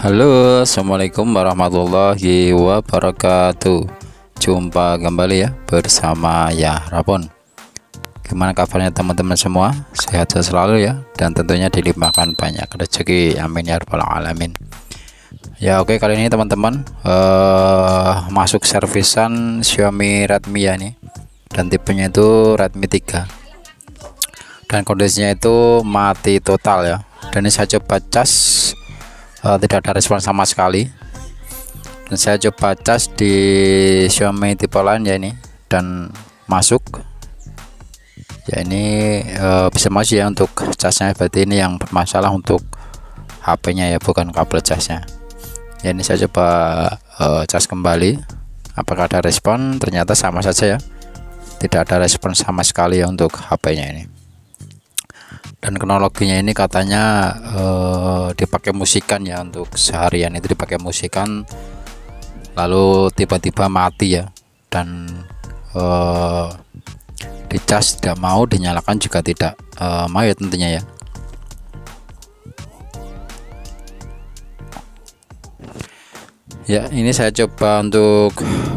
Halo, assalamualaikum warahmatullahi wabarakatuh. Jumpa kembali ya bersama ya Rapon. Gimana kabarnya teman-teman semua? Sehat selalu ya, dan tentunya dilimpahkan banyak rezeki, amin ya rabbal alamin. Ya oke, kali ini teman-teman masuk servisan Xiaomi Redmi ya nih, dan tipenya itu Redmi 3, dan kondisinya itu mati total ya. Dan ini saya coba cas, tidak ada respon sama sekali. Dan saya coba cas di Xiaomi tipe lain ya ini, dan masuk ya. Ini bisa masuk ya untuk casnya, berarti ini yang bermasalah untuk HP-nya ya, bukan kabel casnya ya. Ini saya coba cas kembali, apakah ada respon? Ternyata sama saja ya, tidak ada respon sama sekali ya untuk HP-nya ini. Dan kronologinya ini katanya dipakai musikan ya, untuk seharian itu dipakai musikan, lalu tiba-tiba mati ya. Dan dicas tidak mau, dinyalakan juga tidak mau ya tentunya ya. Ya, ini saya coba untuk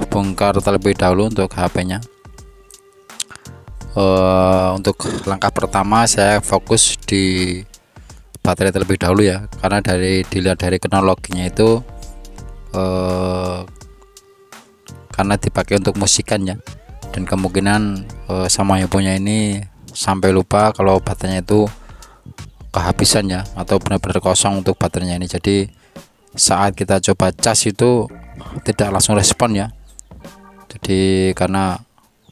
bongkar terlebih dahulu untuk HP-nya. Untuk langkah pertama saya fokus di baterai terlebih dahulu ya, karena dilihat dari kronologinya itu karena dipakai untuk musikan ya, dan kemungkinan sama yang punya ini sampai lupa kalau baterainya itu kehabisan ya, atau benar-benar kosong untuk baterainya ini. Jadi saat kita coba cas itu tidak langsung respon ya, jadi karena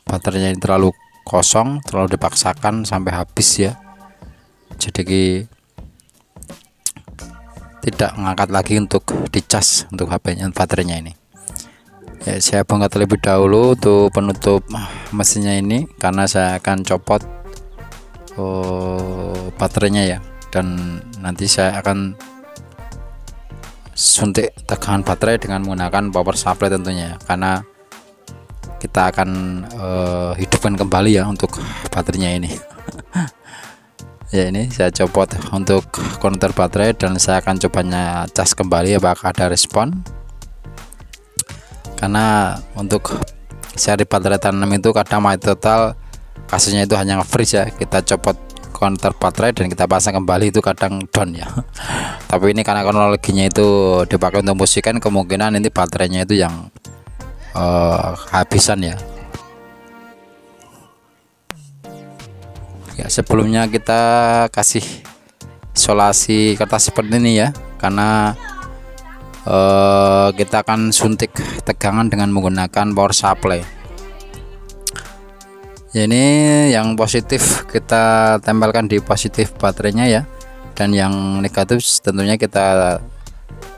baterainya ini terlalu kosong, terlalu dipaksakan sampai habis ya, jadi tidak mengangkat lagi untuk dicas untuk HP-nya, baterainya ini ya. Saya bongkar terlebih dahulu untuk penutup mesinnya ini, karena saya akan copot baterainya ya, dan nanti saya akan suntik tegangan baterai dengan menggunakan power supply tentunya ya, karena kita akan hidupkan kembali ya untuk baterainya ini. Ya, ini saya copot untuk konektor baterai, dan saya akan cobanya cas kembali apakah ada respon. Karena untuk seri baterai tanam itu kadang mati total, kasusnya itu hanya nge-freeze ya. Kita copot konektor baterai dan kita pasang kembali, itu kadang down ya. Tapi ini karena kronologinya itu dipakai untuk musikan, kemungkinan ini baterainya itu yang habisan ya. Ya, sebelumnya kita kasih isolasi kertas seperti ini ya, karena kita akan suntik tegangan dengan menggunakan power supply ya. Ini yang positif kita tempelkan di positif baterainya ya, dan yang negatif tentunya kita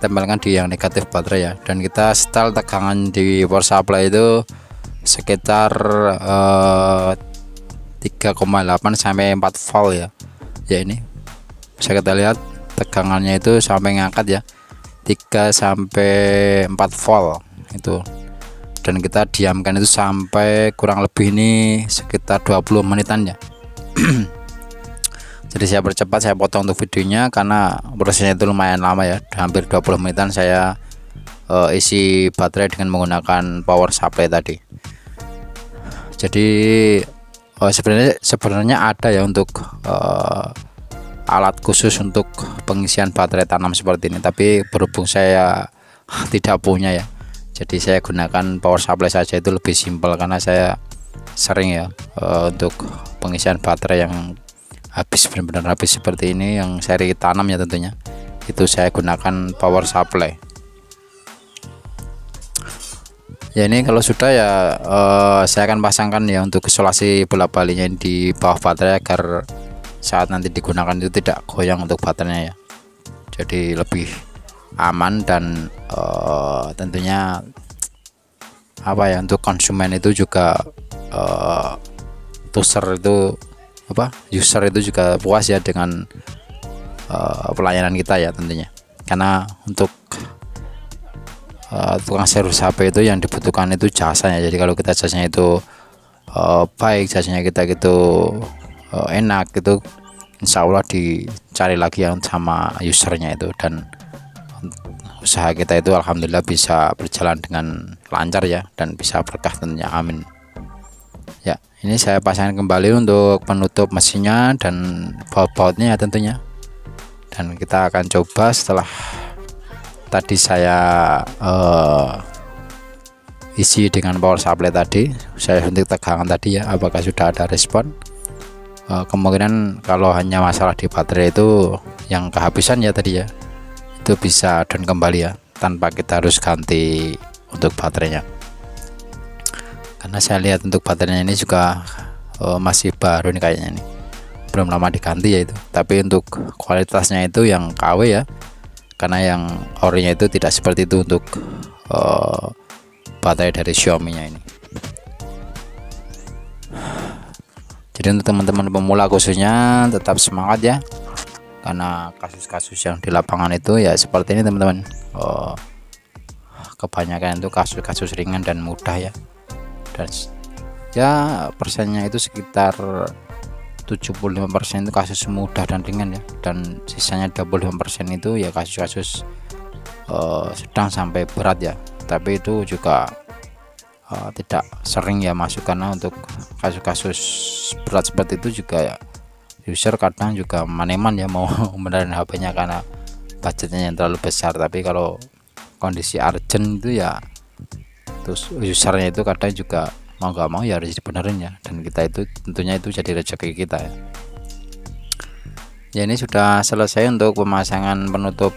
tempelkan di yang negatif baterai ya. Dan kita setel tegangan di power supply itu sekitar 3,8 sampai 4 volt ya. Ya, ini bisa kita lihat tegangannya itu sampai ngangkat ya, 3 sampai 4 volt itu. Dan kita diamkan itu sampai kurang lebih ini sekitar 20 menitan ya. Jadi saya percepat, saya potong untuk videonya karena prosesnya itu lumayan lama ya, hampir 20 menitan saya isi baterai dengan menggunakan power supply tadi. Jadi sebenarnya ada ya untuk alat khusus untuk pengisian baterai tanam seperti ini, tapi berhubung saya tidak punya ya, jadi saya gunakan power supply saja, itu lebih simpel. Karena saya sering ya untuk pengisian baterai yang habis, benar-benar habis seperti ini, yang seri tanam ya tentunya, itu saya gunakan power supply ya. Ini kalau sudah ya saya akan pasangkan ya untuk isolasi bola-balinya di bawah baterai, agar saat nanti digunakan itu tidak goyang untuk baterainya ya, jadi lebih aman. Dan tentunya apa ya, untuk konsumen itu juga user itu juga puas ya dengan pelayanan kita ya tentunya. Karena untuk tukang servis HP itu yang dibutuhkan itu jasanya. Jadi kalau kita jasanya itu baik, jasanya kita gitu enak, itu insya Allah dicari lagi yang sama usernya itu. Dan usaha kita itu alhamdulillah bisa berjalan dengan lancar ya, dan bisa berkah tentunya, amin. Ya, ini saya pasangkan kembali untuk penutup mesinnya dan baut-bautnya ya tentunya. Dan kita akan coba setelah tadi saya isi dengan power supply tadi, saya suntik tegangan tadi ya, apakah sudah ada respon. Kemungkinan kalau hanya masalah di baterai itu yang kehabisan ya tadi ya, itu bisa down kembali ya, tanpa kita harus ganti untuk baterainya. Karena saya lihat untuk baterainya ini juga masih baru nih kayaknya nih, belum lama diganti ya itu. Tapi untuk kualitasnya itu yang KW ya, karena yang orinya itu tidak seperti itu untuk baterai dari Xiaomi nya ini. Jadi untuk teman-teman pemula khususnya tetap semangat ya, karena kasus-kasus yang di lapangan itu ya seperti ini teman-teman. Kebanyakan itu kasus-kasus ringan dan mudah ya, dan ya persennya itu sekitar 75% itu kasus mudah dan ringan ya, dan sisanya 25% itu ya kasus-kasus sedang sampai berat ya. Tapi itu juga tidak sering ya masuk, karena untuk kasus-kasus berat seperti itu juga ya, user kadang juga maneman ya mau benerin HP-nya karena budgetnya yang terlalu besar. Tapi kalau kondisi urgent itu ya, terus usernya itu kadang juga mau nggak mau ya harus dibenerin ya, dan kita itu tentunya itu jadi rezeki kita ya. Ya, ini sudah selesai untuk pemasangan penutup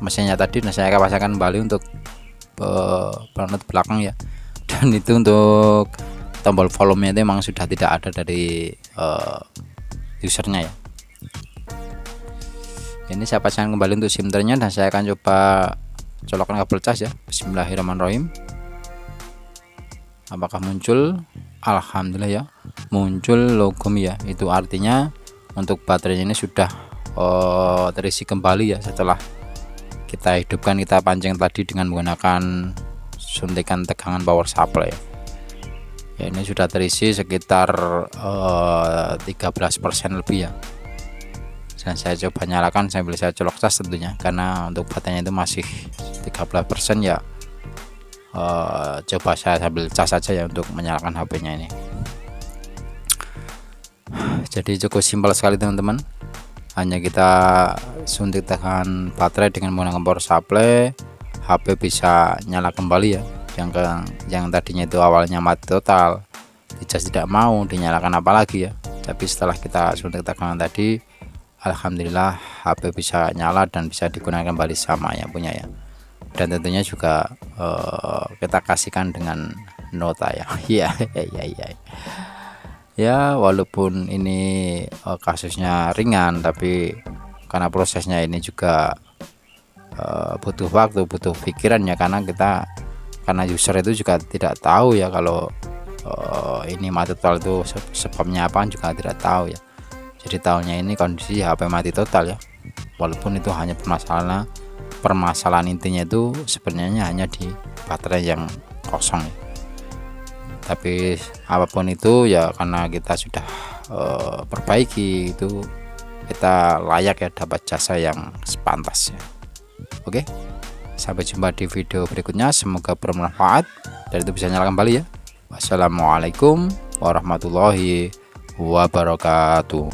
mesinnya tadi, dan saya akan pasangkan kembali untuk penutup belakang ya. Dan itu untuk tombol volume itu memang sudah tidak ada dari usernya ya. Ini saya pasangkan kembali untuk simternya, dan saya akan coba colokkan kabel cas ya. Bismillahirrahmanirrahim. Apakah muncul? Alhamdulillah ya, muncul logo Mi ya. Itu artinya untuk baterainya ini sudah terisi kembali ya, setelah kita hidupkan, kita pancing tadi dengan menggunakan suntikan tegangan power supply ya. Ini sudah terisi sekitar 13% lebih ya. Dan saya coba nyalakan sambil saya colok cas tentunya, karena untuk baterainya itu masih 13% ya. Coba saya sambil cas saja ya untuk menyalakan HP-nya ini. Jadi cukup simpel sekali teman-teman, hanya kita suntik tegangan baterai dengan menggunakan power supply, HP bisa nyala kembali ya. Yang tadinya itu awalnya mati total, dicas tidak mau dinyalakan apalagi ya. Tapi setelah kita suntik tegangan tadi, alhamdulillah HP bisa nyala dan bisa digunakan kembali sama yang punya ya. Dan tentunya juga kita kasihkan dengan nota ya. Ya, walaupun ini kasusnya ringan, tapi karena prosesnya ini juga butuh waktu, butuh pikiran ya, karena user itu juga tidak tahu ya kalau ini mati total itu sebabnya apa juga tidak tahu ya. Jadi tahunya ini kondisi HP mati total ya, walaupun itu hanya permasalahan intinya itu sebenarnya hanya di baterai yang kosong ya. Tapi apapun itu ya, karena kita sudah perbaiki itu, kita layak ya dapat jasa yang sepantasnya. Oke, sampai jumpa di video berikutnya, semoga bermanfaat dan itu bisa nyala kembali ya. Wassalamualaikum warahmatullahi wabarakatuh.